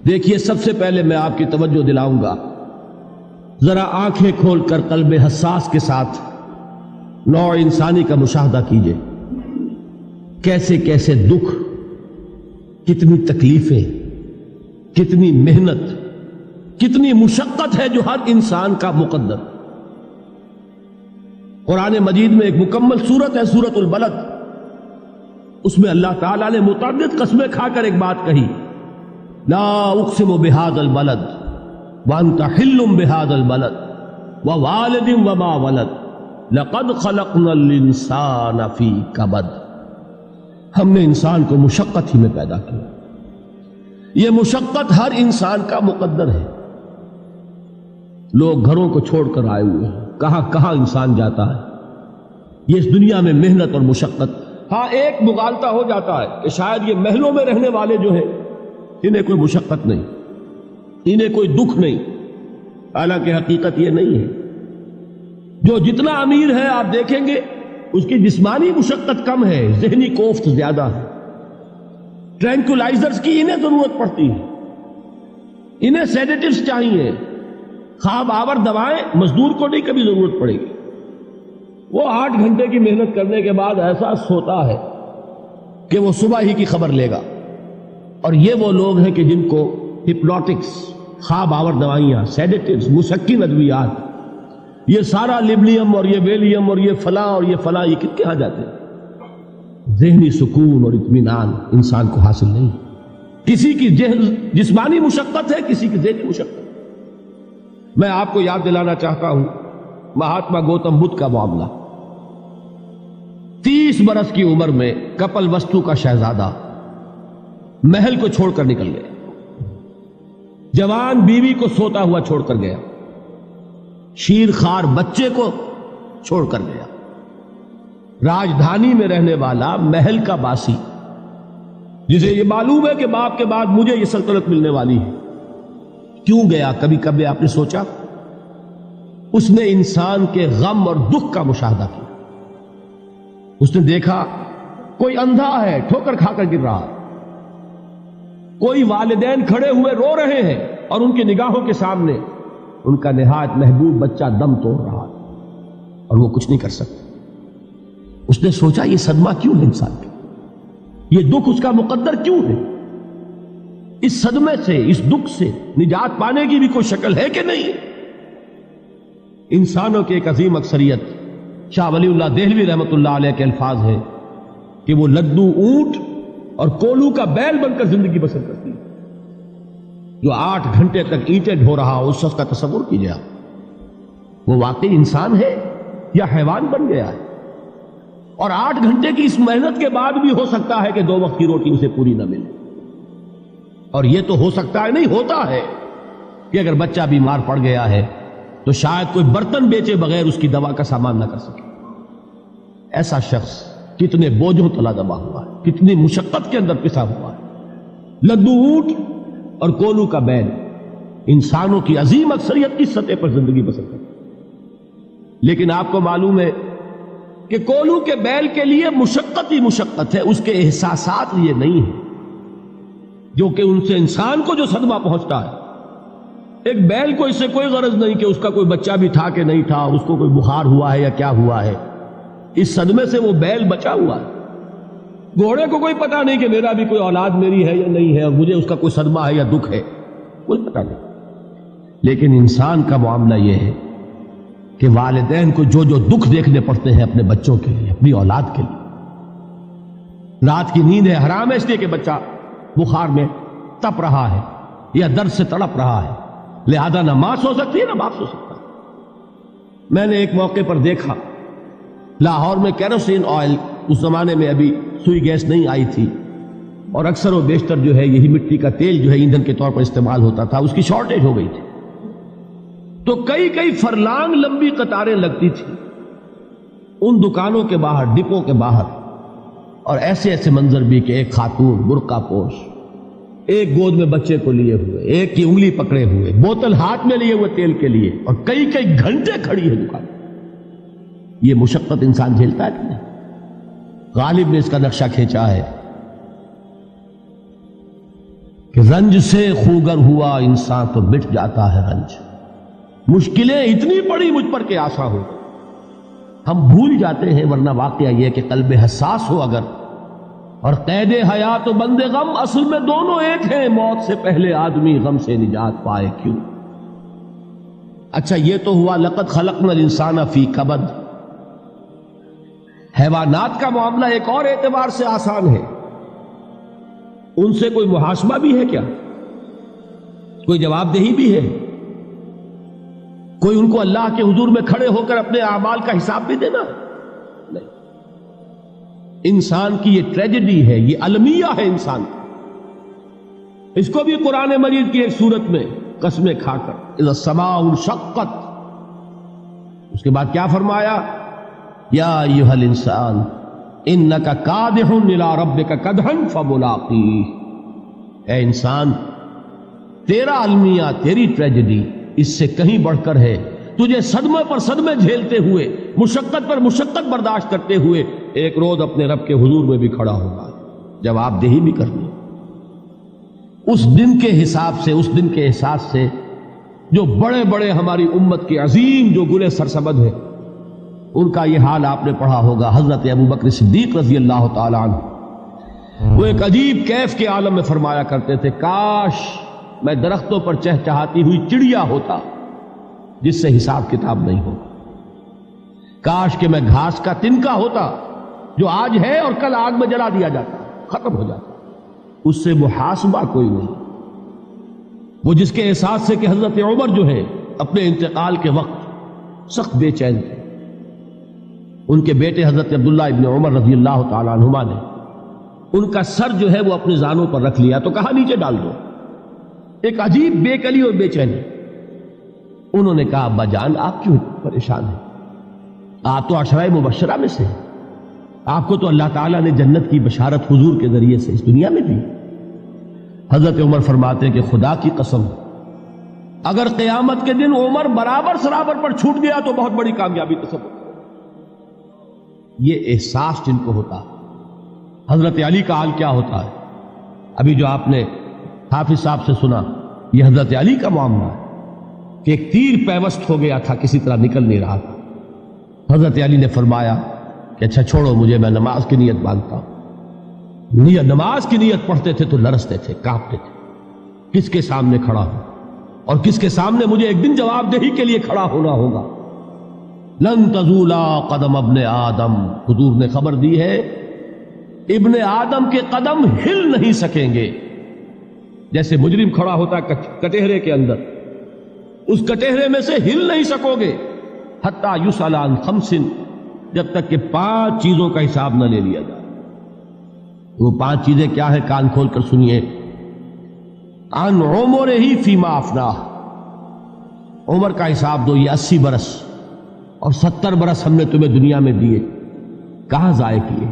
دیکھیے، سب سے پہلے میں آپ کی توجہ دلاؤں گا، ذرا آنکھیں کھول کر قلب حساس کے ساتھ نوع انسانی کا مشاہدہ کیجئے۔ کیسے کیسے دکھ، کتنی تکلیفیں، کتنی محنت، کتنی مشقت ہے جو ہر انسان کا مقدر۔ قرآن مجید میں ایک مکمل سورت ہے، سورت البلد، اس میں اللہ تعالیٰ نے متعدد قسمیں کھا کر ایک بات کہی، لا اقسم بہذا البلد وانت حل بہذا البلد ووالد وما ولد لقد خلقنا الانسان فی کبد۔ ہم نے انسان کو مشقت ہی میں پیدا کیا، یہ مشقت ہر انسان کا مقدر ہے۔ لوگ گھروں کو چھوڑ کر آئے ہوئے ہیں، کہاں کہاں انسان جاتا ہے، یہ اس دنیا میں محنت اور مشقت۔ ہاں، ایک مغالطہ ہو جاتا ہے کہ شاید یہ محلوں میں رہنے والے جو ہیں انہیں کوئی مشقت نہیں، انہیں کوئی دکھ نہیں، حالانکہ حقیقت یہ نہیں ہے۔ جو جتنا امیر ہے آپ دیکھیں گے اس کی جسمانی مشقت کم ہے، ذہنی کوفت زیادہ ہے۔ ٹرینکولائزرز کی انہیں ضرورت پڑتی ہے، انہیں سیڈیٹیوز چاہیے، خواب آور دوائیں مزدور کو نہیں کبھی ضرورت پڑے گی۔ وہ 8 گھنٹے کی محنت کرنے کے بعد احساس ہوتا ہے کہ وہ صبح ہی کی خبر لے گا۔ اور یہ وہ لوگ ہیں کہ جن کو ہپنوٹکس، خواب آور دوائیاں، سیڈیٹیوز، مسکن ادویات، یہ سارا لیبلیم اور یہ ویلیم اور یہ فلاں اور یہ فلاں، یہ کت کے ہاں جاتے ہیں؟ ذہنی سکون اور اطمینان انسان کو حاصل نہیں۔ کسی کی جسمانی مشقت ہے، کسی کی ذہنی مشقت۔ میں آپ کو یاد دلانا چاہتا ہوں مہاتما گوتم بدھ کا معاملہ۔ 30 برس کی عمر میں کپل وستو کا شہزادہ محل کو چھوڑ کر نکل گیا، جوان بیوی کو سوتا ہوا چھوڑ کر گیا، شیر خوار بچے کو چھوڑ کر گیا۔ راجدھانی میں رہنے والا محل کا باسی، جسے یہ معلوم ہے کہ باپ کے بعد مجھے یہ سلطنت ملنے والی ہے، کیوں گیا؟ کبھی کبھی آپ نے سوچا؟ اس نے انسان کے غم اور دکھ کا مشاہدہ کیا۔ اس نے دیکھا کوئی اندھا ہے، ٹھوکر کھا کر گر رہا ہے، کوئی والدین کھڑے ہوئے رو رہے ہیں اور ان کی نگاہوں کے سامنے ان کا نہایت محبوب بچہ دم توڑ رہا ہے اور وہ کچھ نہیں کر سکتا۔ اس نے سوچا یہ صدمہ کیوں ہے انسان کا، یہ دکھ اس کا مقدر کیوں ہے؟ اس صدمے سے، اس دکھ سے نجات پانے کی بھی کوئی شکل ہے کہ نہیں؟ انسانوں کی ایک عظیم اکثریت، شاہ ولی اللہ دہلوی رحمۃ اللہ علیہ کے الفاظ ہیں کہ وہ لدو اونٹ اور کولو کا بیل بن کر زندگی بسر کرتی ہے۔ جو 8 گھنٹے تک اینٹیں ڈھو رہا ہو، اس شخص کا تصور کیجیے آپ، وہ واقعی انسان ہے یا حیوان بن گیا ہے؟ اور 8 گھنٹے کی اس محنت کے بعد بھی ہو سکتا ہے کہ 2 وقت کی روٹی اسے پوری نہ ملے۔ اور یہ تو ہو سکتا ہے، نہیں ہوتا ہے کہ اگر بچہ بیمار پڑ گیا ہے تو شاید کوئی برتن بیچے بغیر اس کی دوا کا سامان نہ کر سکے۔ ایسا شخص کتنے بوجھوں تلا دبا ہوا ہے، کتنی مشقت کے اندر پسا ہوا ہے۔ لدو اونٹ اور کولو کا بیل، انسانوں کی عظیم اکثریت کی سطح پر زندگی بسر کرتی ہے۔ لیکن آپ کو معلوم ہے کہ کولو کے بیل کے لیے مشقت ہی مشقت ہے، اس کے احساسات یہ نہیں ہیں جو کہ ان سے انسان کو جو صدمہ پہنچتا ہے۔ ایک بیل کو اس سے کوئی غرض نہیں کہ اس کا کوئی بچہ بھی تھا کہ نہیں تھا، اس کو کوئی بخار ہوا ہے یا کیا ہوا ہے، اس صدمے سے وہ بیل بچا ہوا ہے۔ گھوڑے کو کوئی پتہ نہیں کہ میرا بھی کوئی اولاد میری ہے یا نہیں ہے اور مجھے اس کا کوئی صدمہ ہے یا دکھ ہے، کوئی پتہ نہیں۔ لیکن انسان کا معاملہ یہ ہے کہ والدین کو جو جو دکھ دیکھنے پڑتے ہیں اپنے بچوں کے لیے، اپنی اولاد کے لیے۔ رات کی نیند ہے حرام ہے اس لیے کہ بچہ بخار میں تپ رہا ہے یا درد سے تڑپ رہا ہے، لہذا نہ ماں سو سکتی ہے نہ باپ سو سکتا۔ میں نے ایک موقع پر دیکھا، لاہور میں کیروسین آئل، اس زمانے میں ابھی سوئی گیس نہیں آئی تھی اور اکثر و بیشتر جو ہے یہی مٹی کا تیل جو ہے ایندھن کے طور پر استعمال ہوتا تھا، اس کی شارٹیج ہو گئی تھی۔ تو کئی فرلانگ لمبی قطاریں لگتی تھی ان دکانوں کے باہر، ڈپوں کے باہر، اور ایسے ایسے منظر بھی کہ ایک خاتون برقع پوش، ایک گود میں بچے کو لیے ہوئے، ایک کی انگلی پکڑے ہوئے، بوتل ہاتھ میں لیے ہوئے تیل کے لیے، اور کئی گھنٹے کھڑی ہے دکان۔ یہ مشقت انسان جھیلتا ہے کہ نہیں؟ غالب نے اس کا نقشہ کھینچا ہے کہ رنج سے خوگر ہوا انسان تو مٹ جاتا ہے رنج. مشکلیں اتنی پڑی مجھ پر کہ آسان ہو گئی. ہم بھول جاتے ہیں، ورنہ واقعہ یہ کہ قلب حساس ہو اگر، اور قید حیات و بند غم اصل میں دونوں ایک ہیں. موت سے پہلے آدمی غم سے نجات پائے کیوں؟ اچھا یہ تو ہوا لقد خلقنا الانسان فی کبد. حیوانات کا معاملہ ایک اور اعتبار سے آسان ہے. ان سے کوئی محاسبہ بھی ہے کیا؟ کوئی جواب دہی بھی ہے؟ کوئی ان کو اللہ کے حضور میں کھڑے ہو کر اپنے اعمال کا حساب بھی دینا؟ نہیں. انسان کی یہ ٹریجڈی ہے، یہ المیہ ہے انسان کا. اس کو بھی قرآن مجید کی ایک سورت میں قسمیں کھا کر اذا السماء انشقت، اس کے بعد کیا فرمایا؟ یا ایھا الانسان انک کادح الی ربک کدحا فملاقیہ. اے انسان، تیرا المیہ، تیری ٹریجڈی اس سے کہیں بڑھ کر ہے. تجھے صدمے پر صدمے جھیلتے ہوئے، مشقت پر مشقت برداشت کرتے ہوئے ایک روز اپنے رب کے حضور میں بھی کھڑا ہوگا، جواب دہی بھی کرنی. اس دن کے حساب سے، اس دن کے احساس سے جو بڑے بڑے ہماری امت کے عظیم جو گلے سرسبد ہیں، ان کا یہ حال آپ نے پڑھا ہوگا. حضرت ابوبکر صدیق رضی اللہ تعالی عنہ وہ ایک عجیب کیف کے عالم میں فرمایا کرتے تھے، کاش میں درختوں پر چہچہاتی ہوئی چڑیا ہوتا جس سے حساب کتاب نہیں ہوگا. کاش کہ میں گھاس کا تنکا ہوتا جو آج ہے اور کل آگ میں جلا دیا جاتا، ختم ہو جاتا، اس سے محاسبہ کوئی نہیں. وہ جس کے احساس سے کہ حضرت عمر جو ہے اپنے انتقال کے وقت سخت بے چین تھے. ان کے بیٹے حضرت عبداللہ ابن عمر رضی اللہ تعالی عنہما نے ان کا سر جو ہے وہ اپنے زانوں پر رکھ لیا تو کہا نیچے ڈال دو. ایک عجیب بے کلی اور بے چینی. انہوں نے کہا ابا جان آپ کیوں پریشان ہیں؟ آپ تو عشرہ مبشرہ میں سے، آپ کو تو اللہ تعالیٰ نے جنت کی بشارت حضور کے ذریعے سے اس دنیا میں دی. حضرت عمر فرماتے ہیں کہ خدا کی قسم اگر قیامت کے دن عمر برابر سرابر پر چھوٹ گیا تو بہت بڑی کامیابی تصور. یہ احساس جن کو ہوتا، حضرت علی کا حال کیا ہوتا ہے؟ ابھی جو آپ نے حافظ صاحب سے سنا، یہ حضرت علی کا معاملہ ہے کہ ایک تیر پیوست ہو گیا تھا، کسی طرح نکل نہیں رہا تھا. حضرت علی نے فرمایا کہ اچھا چھوڑو مجھے، میں نماز کی نیت باندھتا ہوں. نماز کی نیت پڑھتے تھے تو لرزتے تھے، کانپتے تھے. کس کے سامنے کھڑا ہوں اور کس کے سامنے مجھے ایک دن جواب دہی کے لیے کھڑا ہونا ہوگا. لن تزولا قدم ابن آدم، حضور نے خبر دی ہے ابن آدم کے قدم ہل نہیں سکیں گے. جیسے مجرم کھڑا ہوتا ہے کٹہرے کے اندر، اس کٹہرے میں سے ہل نہیں سکو گے حتی یسأل عن خمس، جب تک کہ 5 چیزوں کا حساب نہ لے لیا جائے. وہ 5 چیزیں کیا ہے؟ کان کھول کر سنیے. عن عمرہ فیما افناہ، عمر کا حساب دو. یہ 80 برس اور 70 برس ہم نے تمہیں دنیا میں دیے، کہاں ضائع کیے؟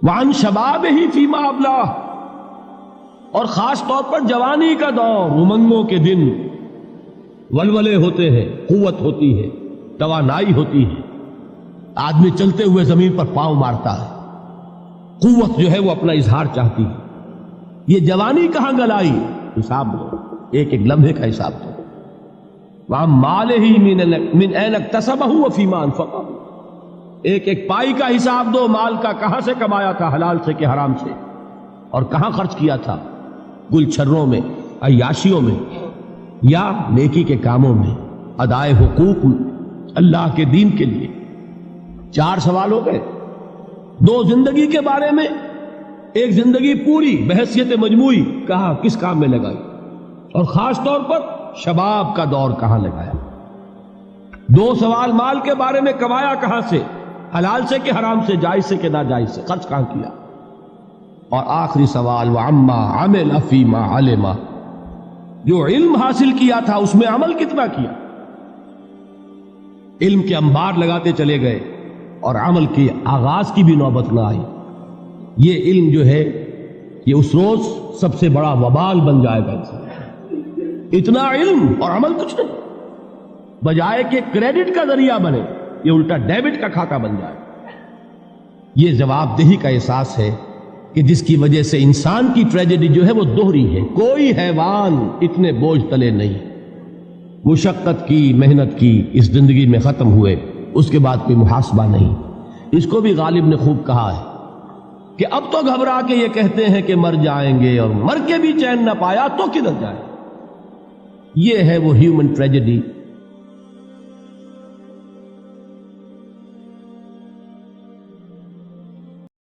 وعن شبابہ فیما ابلاہ، اور خاص طور پر جوانی کا دور، امنگوں کے دن، ولولے ہوتے ہیں، قوت ہوتی ہے، توانائی ہوتی ہے، آدمی چلتے ہوئے زمین پر پاؤں مارتا ہے، قوت جو ہے وہ اپنا اظہار چاہتی ہے. یہ جوانی کہاں گلائی؟ حساب دو، ایک ایک لمحے کا حساب دو. وَعَن مَالِهِ مِنْ أَيْنَ اكْتَسَبَهُ وَفِيمَا أَنْفَقَهُ، ایک ایک پائی کا حساب دو. مال کا کہاں سے کمایا تھا، حلال سے کہ حرام سے، اور کہاں خرچ کیا تھا، گل چھروں میں، عیاشیوں میں، یا نیکی کے کاموں میں، ادائے حقوق اللہ کے دین کے لیے. 4 سوال ہو گئے. 2 زندگی کے بارے میں، ایک زندگی پوری بحیثیت مجموعی کہاں کس کام میں لگائی، اور خاص طور پر شباب کا دور کہاں لگایا. 2 سوال مال کے بارے میں، کمایا کہاں سے، حلال سے کہ حرام سے، جائز سے کہ ناجائز سے، خرچ کہاں کیا. اور آخری سوال وعما عمل فیما علم، جو علم حاصل کیا تھا اس میں عمل کتنا کیا. علم کے انبار لگاتے چلے گئے اور عمل کے آغاز کی بھی نوبت نہ آئی. یہ علم جو ہے یہ اس روز سب سے بڑا وبال بن جائے گا. اتنا علم اور عمل کچھ نہیں، بجائے کہ کریڈٹ کا ذریعہ بنے یہ الٹا ڈیبٹ کا کھاتہ بن جائے. یہ جواب دہی کا احساس ہے کہ جس کی وجہ سے انسان کی ٹریجڈی جو ہے وہ دوہری ہے. کوئی حیوان اتنے بوجھ تلے نہیں. مشقت کی، محنت کی، اس زندگی میں ختم ہوئے، اس کے بعد کوئی محاسبہ نہیں. اس کو بھی غالب نے خوب کہا ہے کہ اب تو گھبرا کے یہ کہتے ہیں کہ مر جائیں گے، اور مر کے بھی چین نہ پایا تو کدھر جائے. یہ ہے وہ ہیومن ٹریجڈی